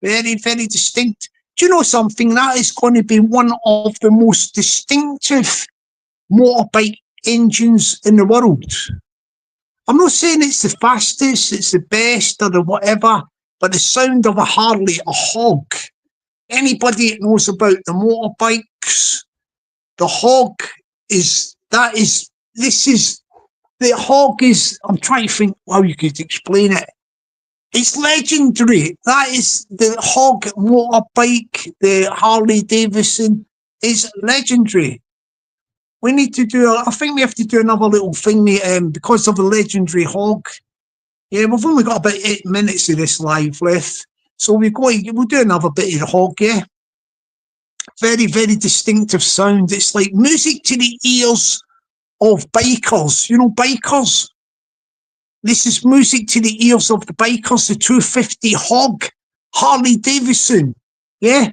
Very, very distinct. Do you know something? That is going to be one of the most distinctive motorbike engines in the world. I'm not saying it's the fastest, it's the best, or the whatever, but the sound of a Harley, a hog. Anybody that knows about the motorbikes, the hog is, the hog is, I'm trying to think how you could explain it. It's legendary. That is the hog motorbike, the Harley Davidson is legendary. We need to do, I think we have to do another little thing because of the legendary hog. Yeah, we've only got about 8 minutes of this live left. So we'll do another bit of the hog, yeah? Very, very distinctive sound. It's like music to the ears of bikers. You know, bikers? This is music to the ears of the bikers, the 250 hog, Harley Davidson. Yeah?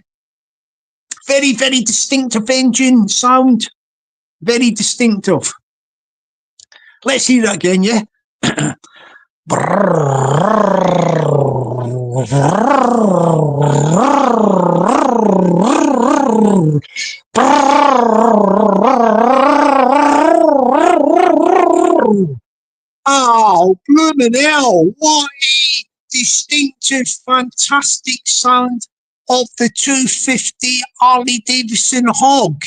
Very, very distinctive engine sound. Very distinctive. Let's hear that again, yeah? Oh, blooming hell. What a distinctive, fantastic sound of the 250 Harley Davidson Hog.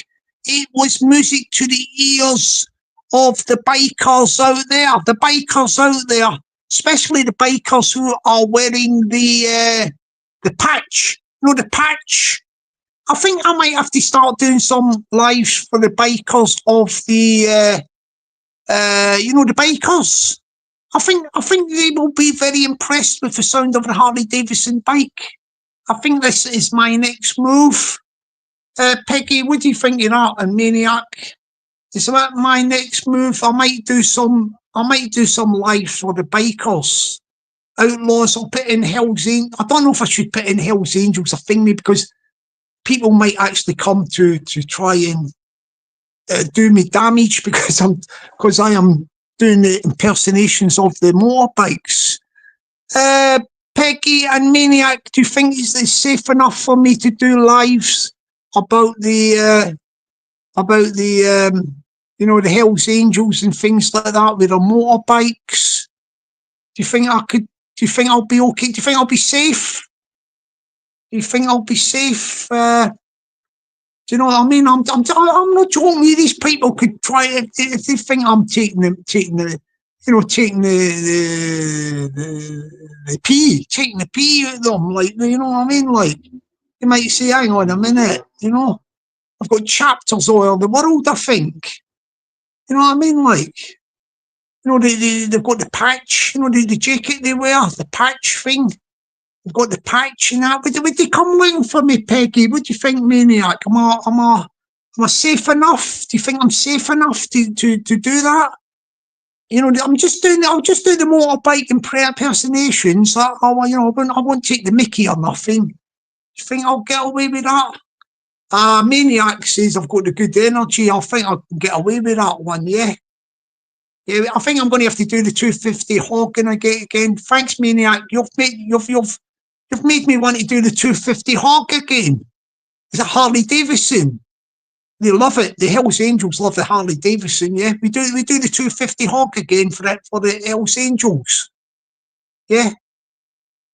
It was music to the ears of the bikers out there, especially the bikers who are wearing the patch. You know, the patch. I think I might have to start doing some lives for the bikers of the, the bikers. I think they will be very impressed with the sound of the Harley Davidson bike. I think this is my next move. Peggy, what do you think of that? And Maniac, is that my next move? I might do some lives for the bikers. Outlaws, I'll put in Hell's Angels. I don't know if I should put in Hell's Angels or thingy, because people might actually come to try and do me damage because I am doing the impersonations of the motorbikes. Peggy and Maniac, do you think it's safe enough for me to do lives about the the Hells Angels and things like that with the motorbikes? Do you think I could? Do you think I'll be okay? Do you think I'll be safe? Do you think I'll be safe? Do you know what I mean? I'm not joking. These people could try it if they think I'm taking the pee at them, like, you know what I mean? Like, you might say, hang on a minute, I've got chapters all over the world, I think. You know what I mean? Like, they've got the patch, the jacket they wear, the patch thing. They've got the patch and that. Would they come looking for me, Peggy? What do you think, Maniac? Am I safe enough? Do you think I'm safe enough to do that? I'll just do the motorbike impersonations. I won't take the mickey or nothing. Do you think I'll get away with that? Maniac says I've got the good energy. I think I can get away with that one, yeah. Yeah, I think I'm going to have to do the 250 hogging again. Thanks, Maniac. You've made me want to do the 250 hog again. Is it Harley Davidson? They love it. The Hells Angels love the Harley Davidson. Yeah, we do the 250 hog again for the Hells Angels. Yeah,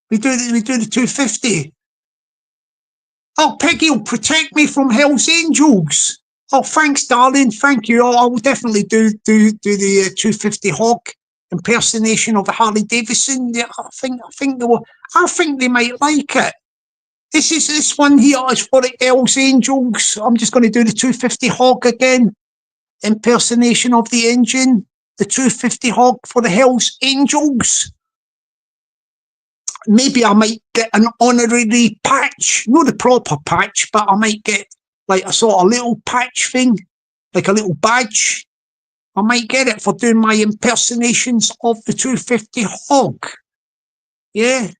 we do the 250. Oh, Peggy will protect me from Hells Angels. Oh, thanks, darling. Thank you. I will definitely do the 250 hog impersonation of the Harley Davidson. Yeah, I think they might like it. This one here is for the Hells Angels. I'm just going to do the 250 hog again. Impersonation of the engine. The 250 hog for the Hells Angels. Maybe I might get an honorary patch. Not the proper patch, but I might get like a sort of little patch thing. Like a little badge. I might get it for doing my impersonations of the 250 hog. Yeah.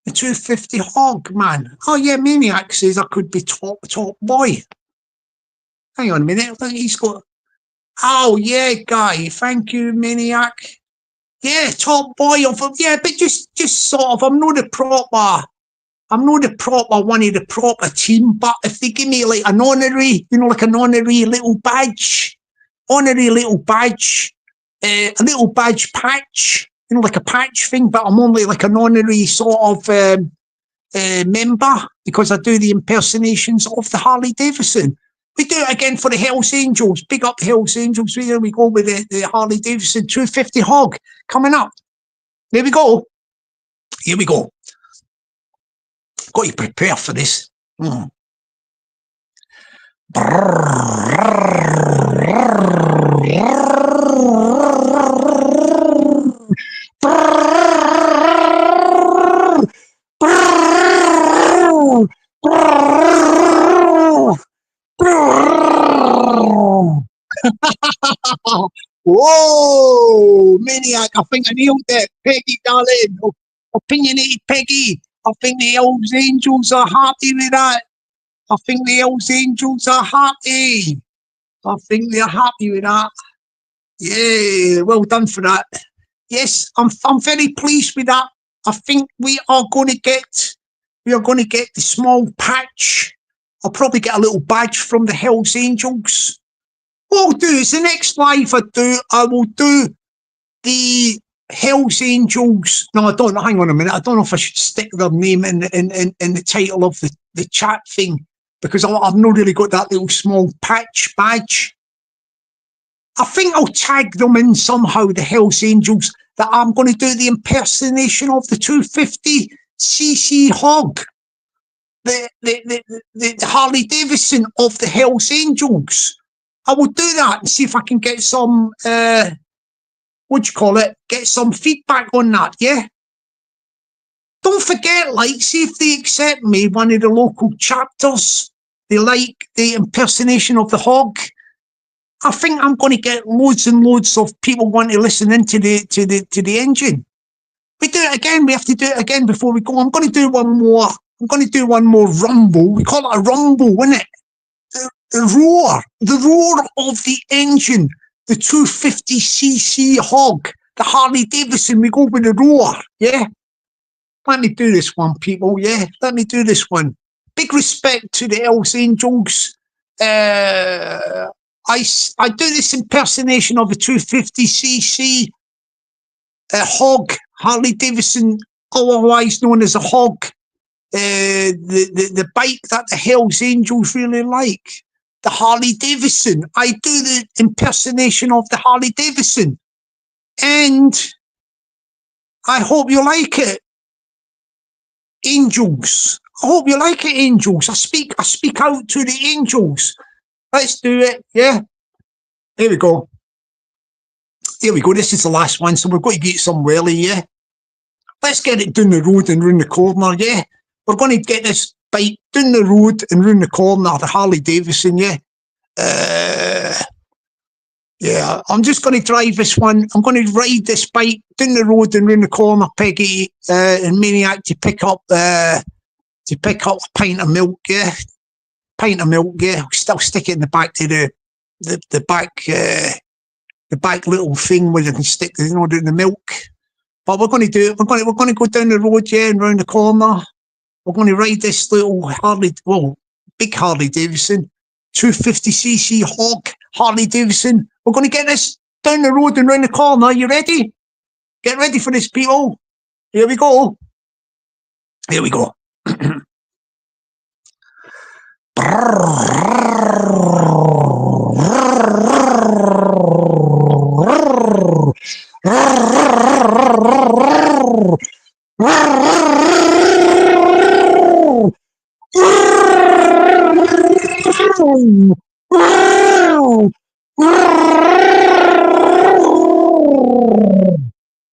The 250 hog, man. Oh, yeah, Maniac says I could be top boy. Hang on a minute. I think he's got... Oh, yeah, Guy. Thank you, Maniac. Yeah, top boy of... Yeah, but just sort of... I'm not the proper one of the proper team, but if they give me like an honorary, like an honorary little badge, a little badge patch, like a patch thing, but I'm only like an honorary sort of member because I do the impersonations of the Harley Davidson. We do it again for the Hells Angels. Big up the Hells Angels. There we go with the Harley Davidson 250 hog coming up. There we go. Here we go. Got you prepared for this. Whoa, Maniac, I think I nailed that. Peggy, darling. Opinionated Peggy. I think the Hells Angels are happy with that. I think the Hells Angels are happy. I think they're happy with that. Yeah, well done for that. Yes, I'm very pleased with that. I think we are going to get the small patch. I'll probably get a little badge from the Hells Angels. What I'll do is the next live I will do the Hells Angels. No, I don't. Hang on a minute. I don't know if I should stick their name in the title of the the chat thing, because I've not really got that little small patch badge. I think I'll tag them in somehow, the Hells Angels, that I'm going to do the impersonation of the 250cc hog, the Harley Davidson of the Hells Angels. I will do that and see if I can get some, get some feedback on that, yeah? Don't forget, like, see if they accept me, one of the local chapters, they like the impersonation of the hog. I think I'm going to get loads and loads of people wanting to listen into the engine. We do it again. We have to do it again before we go. I'm going to do one more. I'm going to do one more rumble. We call it a rumble, isn't it? The roar of the engine, the 250cc hog, the Harley Davidson. We go with the roar, yeah. Let me do this one, people. Yeah, let me do this one. Big respect to the Hells Angels. I do this impersonation of a 250cc hog, Harley Davidson, otherwise known as a hog. The bike that the Hells Angels really like, the Harley Davidson. I do the impersonation of the Harley Davidson, and I hope you like it, angels. I hope you like it, angels. I speak out to the angels. Let's do it, yeah. Here we go. Here we go. This is the last one, so we're going to get some welly, yeah. Let's get it down the road and round the corner, yeah. We're going to get this bike down the road and round the corner, the Harley Davidson, yeah. Yeah, I'm just going to drive this one. I'm going to ride this bike down the road and round the corner, Peggy and Maniac, to pick up a pint of milk, yeah. Pint of milk, yeah. Still stick it in the back to the back little thing where you can stick the milk. But we're going to do it. We're going to go down the road, yeah, and round the corner. We're going to ride this little big Harley Davidson, 250cc hog Harley Davidson. We're going to get this down the road and round the corner. Are you ready? Get ready for this, people. Here we go. Here we go.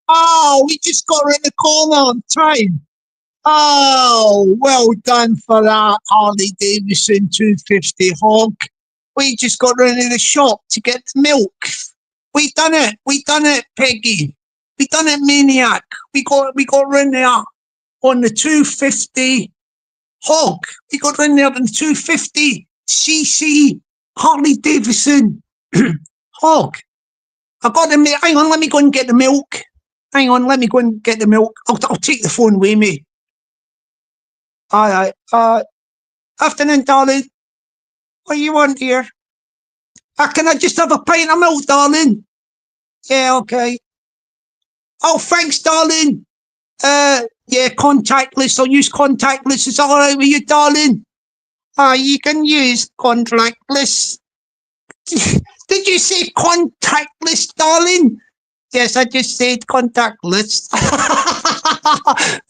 Oh, we just got around the corner on time. Oh, well done for that, Harley Davidson 250 hog. We just got round to the shop to get the milk. We done it, Peggy. We done it, Maniac. We got round there on the 250 hog. We got round there on the 250cc Harley Davidson hog. I got the milk. Hang on, let me go and get the milk. Hang on, let me go and get the milk. I'll take the phone with me. All right. Afternoon, darling. What you want, dear? Can I just have a pint of milk, darling? Yeah, okay. Oh, thanks, darling. Yeah, contactless. I'll use contactless. Is that all right with you, darling? You can use contactless. Did you say contactless, darling? Yes, I just said contactless.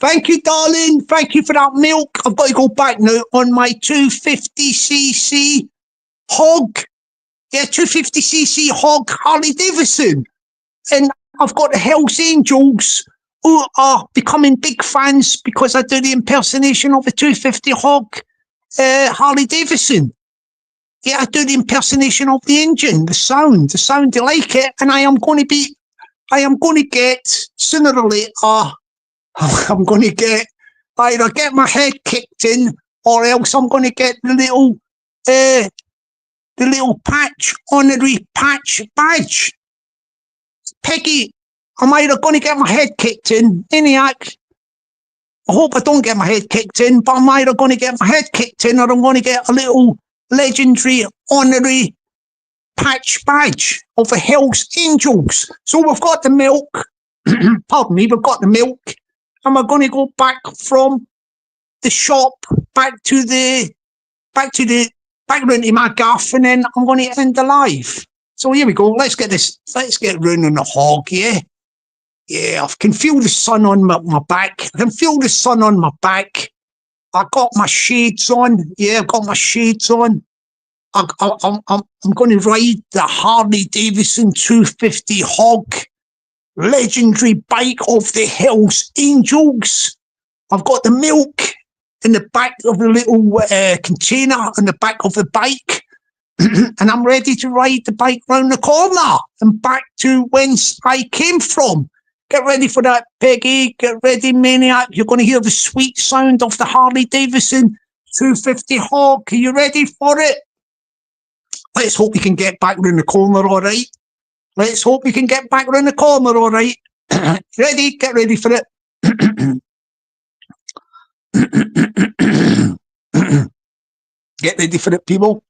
Thank you, darling. Thank you for that milk. I've got to go back now on my 250cc hog. Yeah, 250cc hog Harley Davidson. And I've got the Hells Angels who are becoming big fans because I do the impersonation of a 250 hog Harley Davidson. Yeah, I do the impersonation of the engine, the sound, they like it. And I am going to get, sooner or later, I'm going to get, either get my head kicked in, or else I'm going to get the little honorary patch badge. Peggy, I'm either going to get my head kicked in, Maniac. I hope I don't get my head kicked in, but I'm either going to get my head kicked in, or I'm going to get a little legendary honorary patch badge of the Hells Angels. So we've got the milk. Pardon me, we've got the milk. And we're going to go back from the shop, back round to my gaff, and then I'm going to end the live. So here we go. Let's get round on the hog, yeah? Yeah, I can feel the sun on my back. I can feel the sun on my back. I got my shades on. Yeah, I've got my shades on. I'm going to ride the Harley Davidson 250 hog, legendary bike of the Hells Angels. I've got the milk in the back of the little container on the back of the bike. And I'm ready to ride the bike round the corner and back to whence I came from. Get ready for that, Peggy. Get ready, Maniac. You're going to hear the sweet sound of the Harley Davidson 250 hog. Are you ready for it? Let's hope we can get back round the corner, all right? Let's hope we can get back round the corner, all right? Ready? Get ready for it. Get ready for it, people.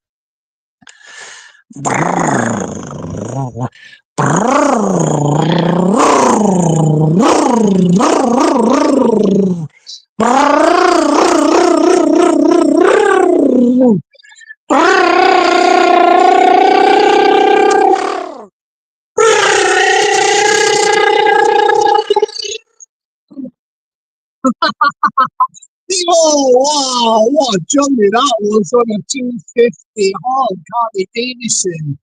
Oh, wow, what a journey that was on a 250 hog, Harley Davidson.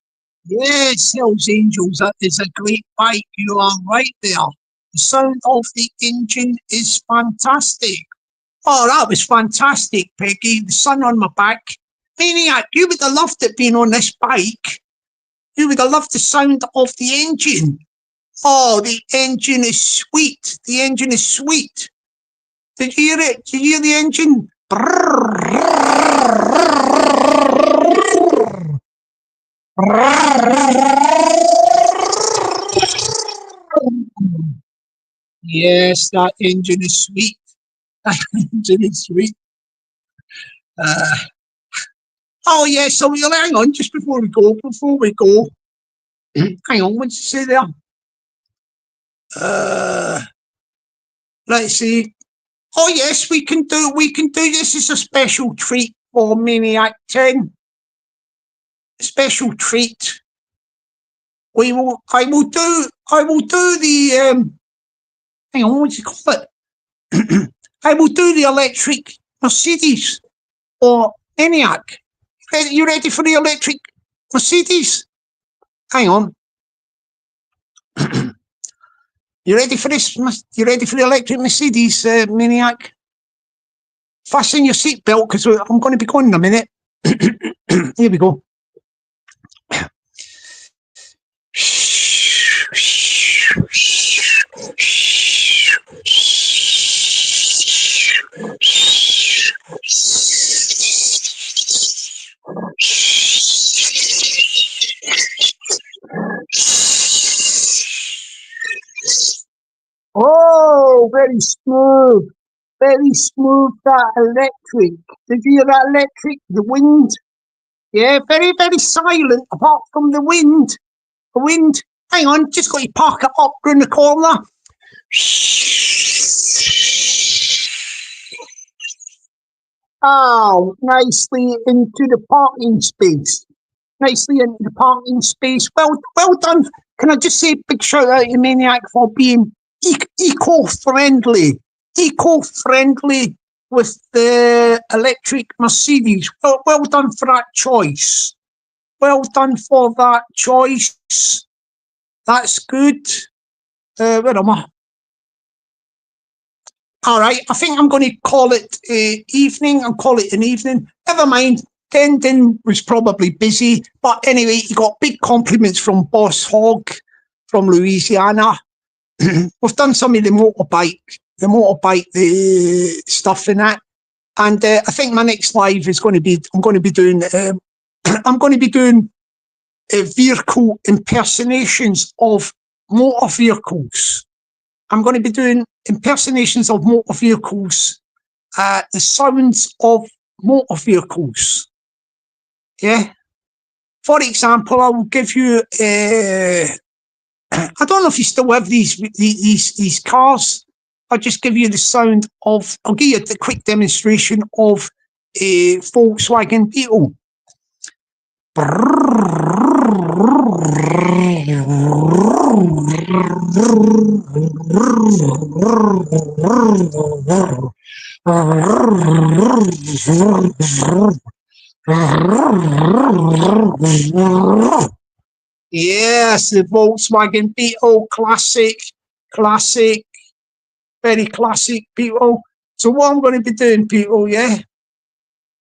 Yes, Hells Angels, that is a great bike. You are right there. The sound of the engine is fantastic. Oh, that was fantastic, Peggy. The sun on my back. Maniac, you would have loved it being on this bike. You would have loved the sound of the engine. Oh, the engine is sweet. The engine is sweet. Did you hear it? Did you hear the engine? Yes, that engine is sweet. That engine is sweet. Oh, yeah, so we'll hang on just before we go. Hang on, what'd you say there? Let's see. Oh, yes, we can do this is a special treat for Maniac 10. Special treat. I will do the hang on, what do you call it? I will do the electric Mercedes or Maniac. You ready for the electric Mercedes? Hang on. You ready for this? You ready for the electric Mercedes, Maniac? Fasten your seatbelt because I'm going to be going in a minute. Here we go. Oh, very smooth. Very smooth, that electric. Did you hear that electric? The wind? Yeah, very, very silent apart from the wind. The wind. Hang on, just got to park it up round the corner. Oh, nicely into the parking space. Nicely into the parking space. Well done. Can I just say a big shout out to Maniac for being eco-friendly. Eco-friendly with the electric Mercedes. Well done for that choice. Well done for that choice. That's good. Where am I? All right, I think I'm going to call it evening. I'll call it an evening. Never mind. Dendon was probably busy. But anyway, he got big compliments from Boss Hog from Louisiana. We've done some of the motorbike stuff in that. And I think my next live is going to be, I'm going to be doing vehicle impersonations of motor vehicles. I'm going to be doing impersonations of motor vehicles, the sounds of motor vehicles. Yeah. For example, I will give you. I don't know if you still have these cars. I'll just give you the sound of, I'll give you a quick demonstration of a Volkswagen Beetle. Yes, the Volkswagen Beetle, classic, very classic Beetle. So what I'm going to be doing, people, yeah,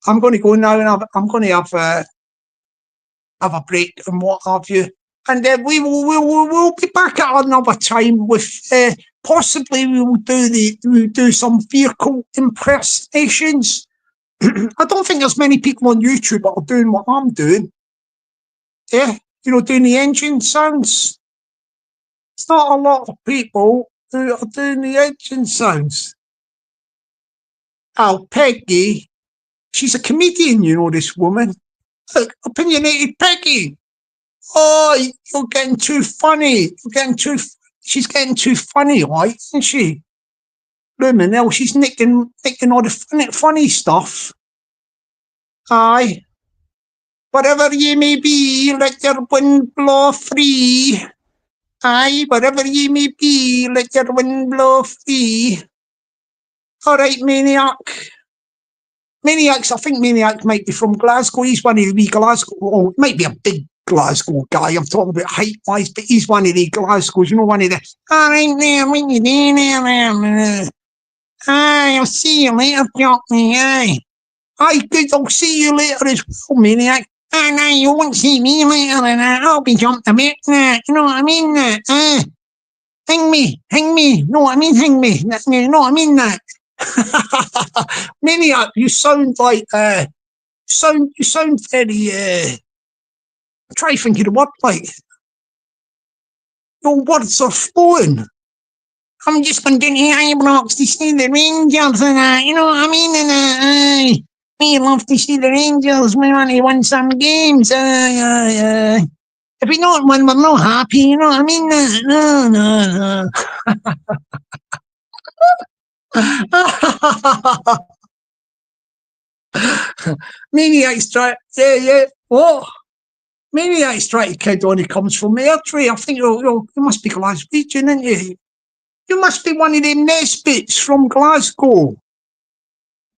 I'm going to go now and I'm going to have a break and what have you. And then we'll be back at another time with possibly we'll do some vehicle impersonations. I don't think there's many people on YouTube that are doing what I'm doing. Yeah, doing the engine sounds. It's not a lot of people who are doing the engine sounds. Oh, Peggy, she's a comedian, this woman. Look, opinionated Peggy. Oh, you're getting too funny. She's getting too funny, right? Isn't she? Blooming hell, she's nicking all the funny stuff. Aye. Whatever ye may be, let your wind blow free. Aye, whatever ye may be, let your wind blow free. All right, Maniac. I think Maniac might be from Glasgow. He's one of the wee Glasgow. Oh, it might be a big Glasgow guy. I'm talking about height-wise, but he's one of the Glasgows. One of the. All right, there, when you doing there? Aye, I'll see you later, Jockney. Aye. Aye, good. I'll see you later as well, Maniac. No, you won't see me later, and I'll be jumped a bit. You know what I mean? Hang me. Know what I mean? Hang me. You know what I mean? Maniac, you sound like you sound very try thinking of what like your words are flowing. I'm just going down to Ibrox to see the Rangers and you know what I mean? And we love to see the Rangers. We want to win some games. If we don't win, we're not happy. You know what I mean? No. Maniac's try. Yeah. What? Maniac's try to kid on. He comes from Airdrie. I think you must be Glaswegian, aren't you? You must be one of them Nesbits from Glasgow.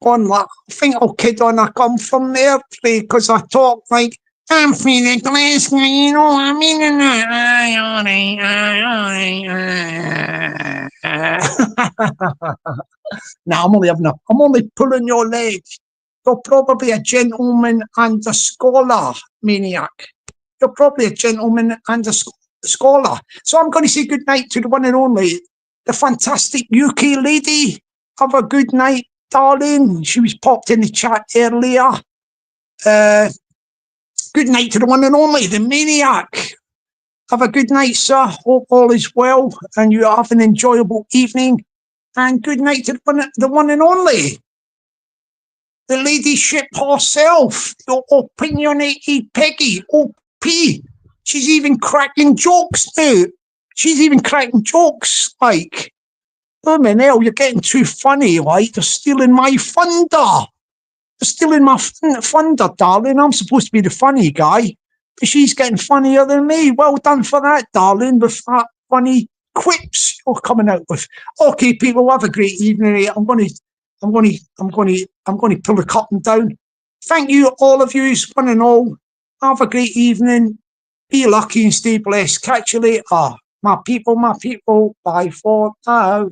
On that, I think I'll kid on. I come from Airdrie because I talk like I'm from the Glasgow. You know what I mean? Now I'm only pulling your leg. You're probably a gentleman and a scholar, Maniac. You're probably a gentleman and a scholar. So I'm going to say good night to the one and only, the fantastic UK lady. Have a good night, darling. She was popped in the chat earlier. Good night to the one and only, the Maniac. Have a good night, sir. Hope all is well and you have an enjoyable evening. And good night to the one and only, the ladyship herself, the opinionated Peggy, OP. She's even cracking jokes now. Like, oh man, hell, you're getting too funny, like, they're stealing my thunder. Thunder, darling. I'm supposed to be the funny guy, but she's getting funnier than me. Well done for that, darling, with that funny quips you're coming out with. Okay, people, have a great evening. I'm going to pull the curtain down. Thank you, all of you, one and all. Have a great evening. Be lucky and stay blessed. Catch you later. My people. Bye for now.